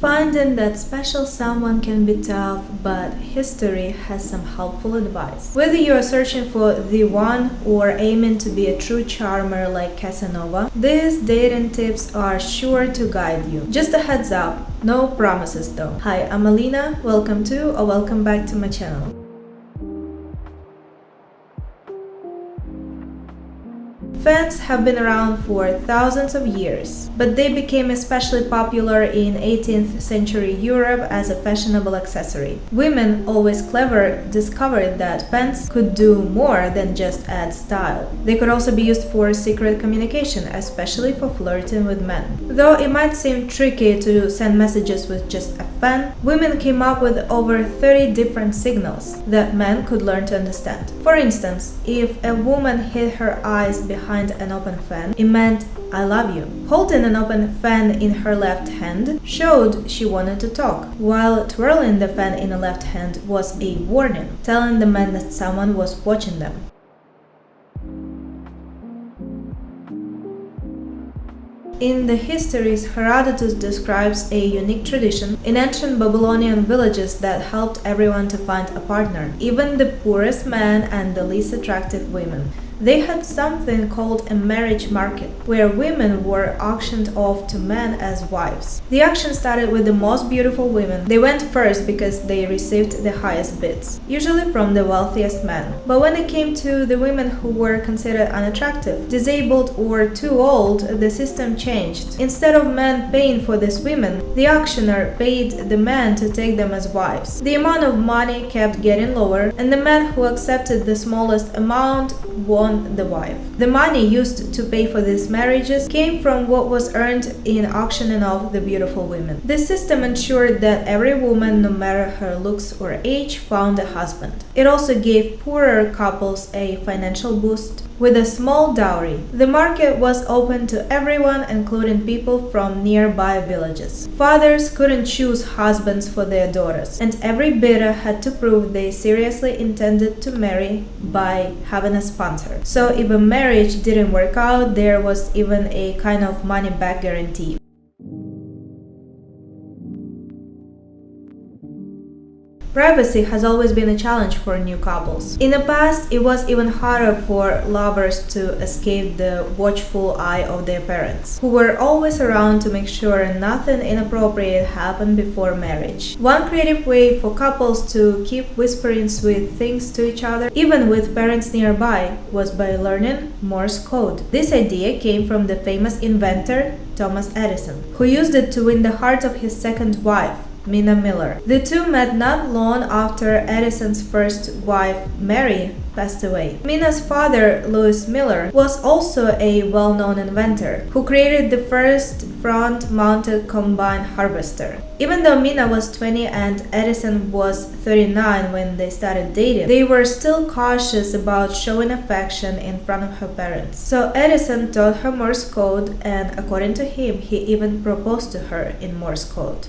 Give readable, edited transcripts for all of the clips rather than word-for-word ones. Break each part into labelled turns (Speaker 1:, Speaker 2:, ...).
Speaker 1: Finding that special someone can be tough, but history has some helpful advice. Whether you are searching for the one or aiming to be a true charmer like Casanova, these dating tips are sure to guide you. Just a heads up, no promises though. Hi, I'm Alina, welcome to or welcome back to my channel. Fans have been around for thousands of years, but they became especially popular in 18th century Europe as a fashionable accessory. Women, always clever, discovered that fans could do more than just add style. They could also be used for secret communication, especially for flirting with men. Though it might seem tricky to send messages with just a fan, women came up with over 30 different signals that men could learn to understand. For instance, if a woman hid her eyes behind an open fan, it meant "I love you." Holding an open fan in her left hand showed she wanted to talk, while twirling the fan in the left hand was a warning, telling the man that someone was watching them. In the histories, Herodotus describes a unique tradition in ancient Babylonian villages that helped everyone to find a partner, even the poorest men and the least attractive women. They had something called a marriage market, where women were auctioned off to men as wives. The auction started with the most beautiful women. They went first because they received the highest bids, usually from the wealthiest men. But when it came to the women who were considered unattractive, disabled, or too old, the system changed. Instead of men paying for these women, the auctioneer paid the men to take them as wives. The amount of money kept getting lower, and the man who accepted the smallest amount won the wife. The money used to pay for these marriages came from what was earned in auctioning off the beautiful women. This system ensured that every woman, no matter her looks or age, found a husband. It also gave poorer couples a financial boost with a small dowry. The market was open to everyone, including people from nearby villages. Fathers couldn't choose husbands for their daughters, and every bidder had to prove they seriously intended to marry by having a sponsor. So if a marriage didn't work out, there was even a kind of money-back guarantee. Privacy has always been a challenge for new couples. In the past, it was even harder for lovers to escape the watchful eye of their parents, who were always around to make sure nothing inappropriate happened before marriage. One creative way for couples to keep whispering sweet things to each other, even with parents nearby, was by learning Morse code. This idea came from the famous inventor Thomas Edison, who used it to win the heart of his second wife, Minna Miller. The two met not long after Edison's first wife, Mary, passed away. Minna's father, Louis Miller, was also a well-known inventor who created the first front-mounted combine harvester. Even though Minna was 20 and Edison was 39 when they started dating, they were still cautious about showing affection in front of her parents. So Edison taught her Morse code, and according to him, he even proposed to her in Morse code.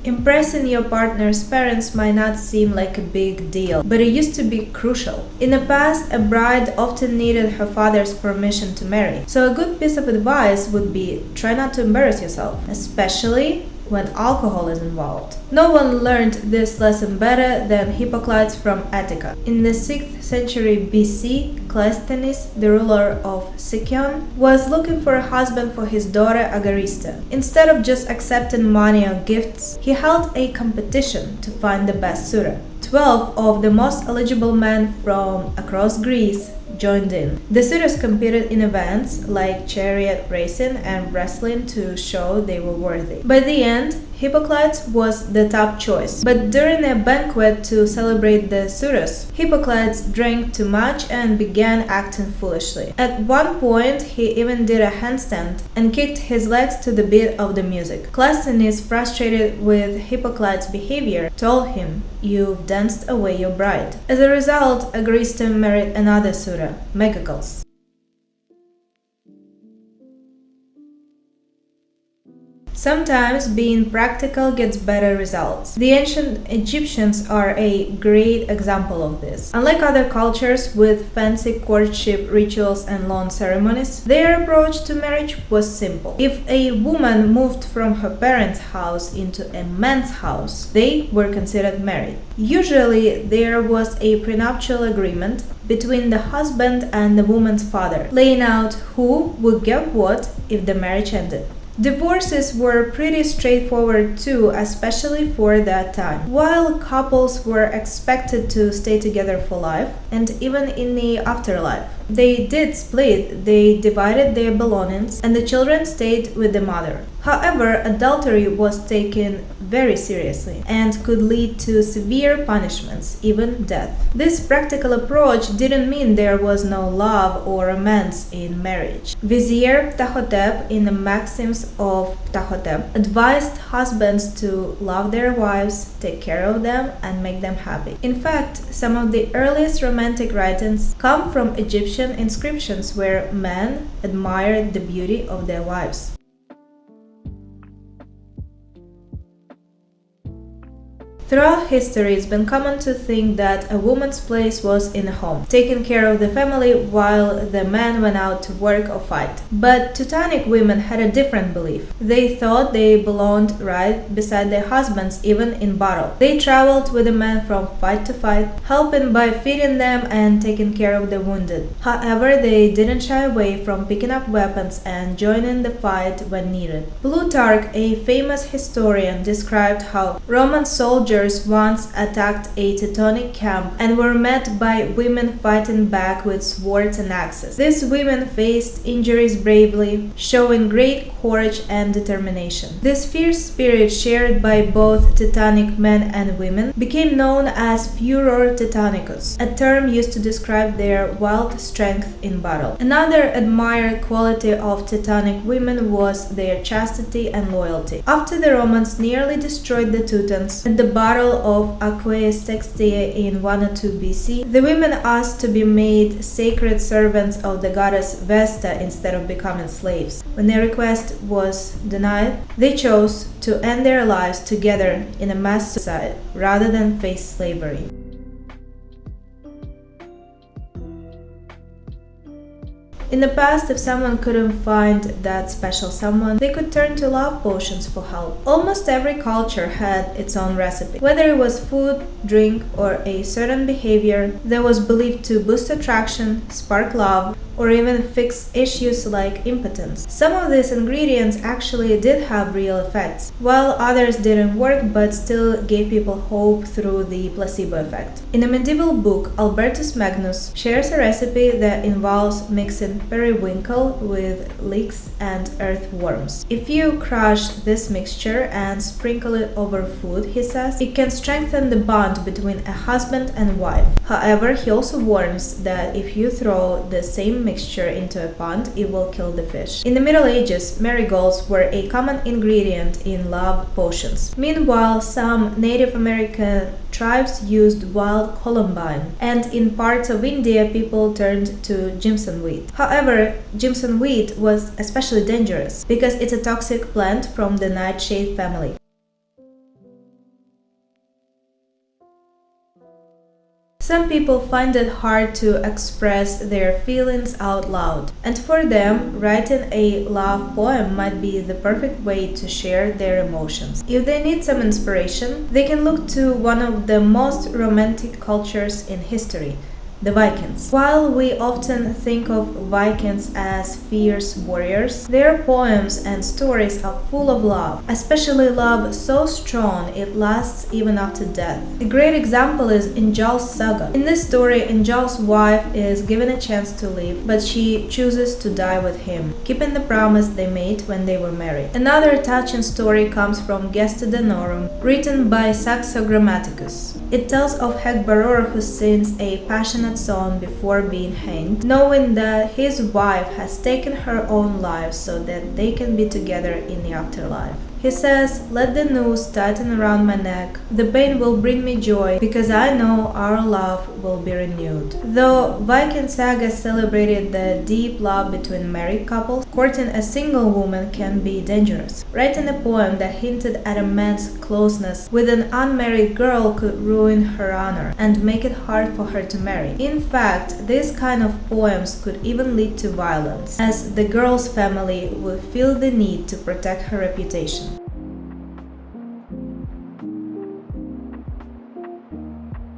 Speaker 1: Impressing your partner's parents might not seem like a big deal, but it used to be crucial. In the past, a bride often needed her father's permission to marry, so a good piece of advice would be try not to embarrass yourself, especially when alcohol is involved. No one learned this lesson better than Hippocrates from Attica. In the 6th century BC, Cleisthenes, the ruler of Sicyon, was looking for a husband for his daughter Agarista. Instead of just accepting money or gifts, he held a competition to find the best suitor. 12 of the most eligible men from across Greece joined in. The suitors competed in events like chariot racing and wrestling to show they were worthy. By the end, Hippocrates was the top choice, but during a banquet to celebrate the suitors, Hippocrates drank too much and began acting foolishly. At one point, he even did a handstand and kicked his legs to the beat of the music. Cleisthenes, frustrated with Hippocrates' behavior, told him, "You've danced away your bride." As a result, Agarista married another suitor, Megacles. Sometimes being practical gets better results. The ancient Egyptians are a great example of this. Unlike other cultures with fancy courtship rituals and long ceremonies, their approach to marriage was simple. If a woman moved from her parents' house into a man's house, they were considered married. Usually, there was a prenuptial agreement between the husband and the woman's father, laying out who would get what if the marriage ended. Divorces were pretty straightforward too, especially for that time. While couples were expected to stay together for life, and even in the afterlife, they did split, they divided their belongings, and the children stayed with the mother. However, adultery was taken very seriously and could lead to severe punishments, even death. This practical approach didn't mean there was no love or romance in marriage. Vizier Ptahhotep, in the Maxims of Ptahhotep, advised husbands to love their wives, take care of them, and make them happy. In fact, some of the earliest romantic writings come from Egyptian inscriptions where men admired the beauty of their wives. Throughout history, it's been common to think that a woman's place was in the home, taking care of the family while the man went out to work or fight. But Teutonic women had a different belief. They thought they belonged right beside their husbands even in battle. They traveled with the men from fight to fight, helping by feeding them and taking care of the wounded. However, they didn't shy away from picking up weapons and joining the fight when needed. Plutarch, a famous historian, described how Roman soldiers once attacked a Teutonic camp and were met by women fighting back with swords and axes. These women faced injuries bravely, showing great courage and determination. This fierce spirit, shared by both Teutonic men and women, became known as furor Teutonicus, a term used to describe their wild strength in battle. Another admired quality of Teutonic women was their chastity and loyalty. After the Romans nearly destroyed the Teutons at the Battle of Aquae Sextiae in 102 BC, the women asked to be made sacred servants of the goddess Vesta instead of becoming slaves. When their request was denied, they chose to end their lives together in a mass suicide rather than face slavery. In the past, if someone couldn't find that special someone, they could turn to love potions for help. Almost every culture had its own recipe. Whether it was food, drink, or a certain behavior that was believed to boost attraction, spark love, or even fix issues like impotence. Some of these ingredients actually did have real effects, while others didn't work but still gave people hope through the placebo effect. In a medieval book, Albertus Magnus shares a recipe that involves mixing periwinkle with leeks and earthworms. If you crush this mixture and sprinkle it over food, he says, it can strengthen the bond between a husband and wife. However, he also warns that if you throw the same mixture into a pond, it will kill the fish. In the Middle Ages, marigolds were a common ingredient in love potions. Meanwhile, some Native American tribes used wild columbine, and in parts of India, people turned to Jimson weed. However, Jimson weed was especially dangerous because it's a toxic plant from the nightshade family. Some people find it hard to express their feelings out loud, and for them, writing a love poem might be the perfect way to share their emotions. If they need some inspiration, they can look to one of the most romantic cultures in history, the Vikings. While we often think of Vikings as fierce warriors, their poems and stories are full of love, especially love so strong it lasts even after death. A great example is Njál's saga. In this story, Njál's wife is given a chance to live, but she chooses to die with him, keeping the promise they made when they were married. Another touching story comes from Gesta Danorum, written by Saxo Grammaticus. It tells of Hecbaror, who sings a passionate song before being hanged, knowing that his wife has taken her own life so that they can be together in the afterlife. He says, "Let the noose tighten around my neck. The pain will bring me joy, because I know our love will be renewed." Though Viking saga celebrated the deep love between married couples, courting a single woman can be dangerous. Writing a poem that hinted at a man's closeness with an unmarried girl could ruin her honor and make it hard for her to marry. In fact, this kind of poems could even lead to violence, as the girl's family would feel the need to protect her reputation.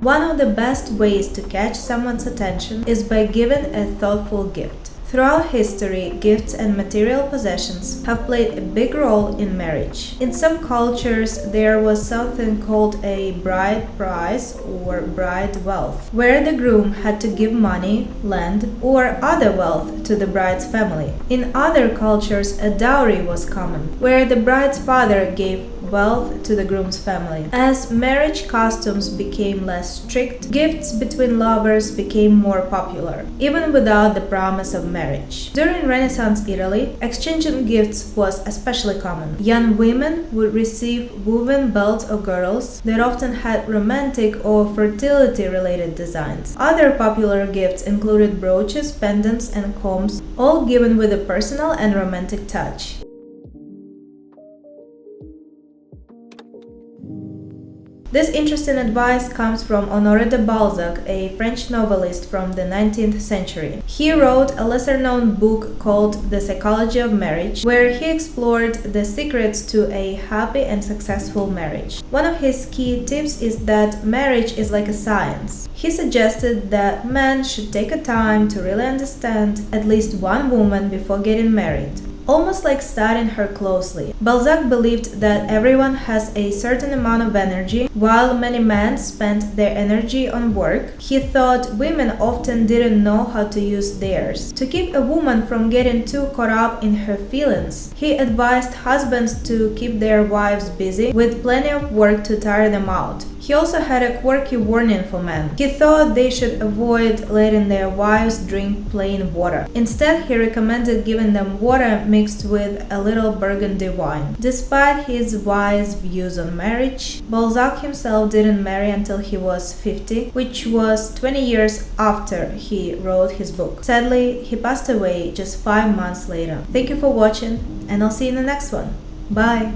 Speaker 1: One of the best ways to catch someone's attention is by giving a thoughtful gift. Throughout history, gifts and material possessions have played a big role in marriage. In some cultures, there was something called a bride price or bride wealth, where the groom had to give money, land, or other wealth to the bride's family. In other cultures, a dowry was common, where the bride's father gave wealth to the groom's family. As marriage customs became less strict, gifts between lovers became more popular, even without the promise of marriage. During Renaissance Italy, exchanging gifts was especially common. Young women would receive woven belts or girdles that often had romantic or fertility-related designs. Other popular gifts included brooches, pendants, and combs, all given with a personal and romantic touch. This interesting advice comes from Honoré de Balzac, a French novelist from the 19th century. He wrote a lesser-known book called The Psychology of Marriage, where he explored the secrets to a happy and successful marriage. One of his key tips is that marriage is like a science. He suggested that men should take a time to really understand at least one woman before getting married, almost like studying her closely. Balzac believed that everyone has a certain amount of energy. While many men spent their energy on work, he thought women often didn't know how to use theirs. To keep a woman from getting too caught up in her feelings, he advised husbands to keep their wives busy with plenty of work to tire them out. He also had a quirky warning for men. He thought they should avoid letting their wives drink plain water. Instead, he recommended giving them water mixed with a little burgundy wine. Despite his wise views on marriage, Balzac himself didn't marry until he was 50, which was 20 years after he wrote his book. Sadly, he passed away just 5 months later. Thank you for watching, and I'll see you in the next one. Bye!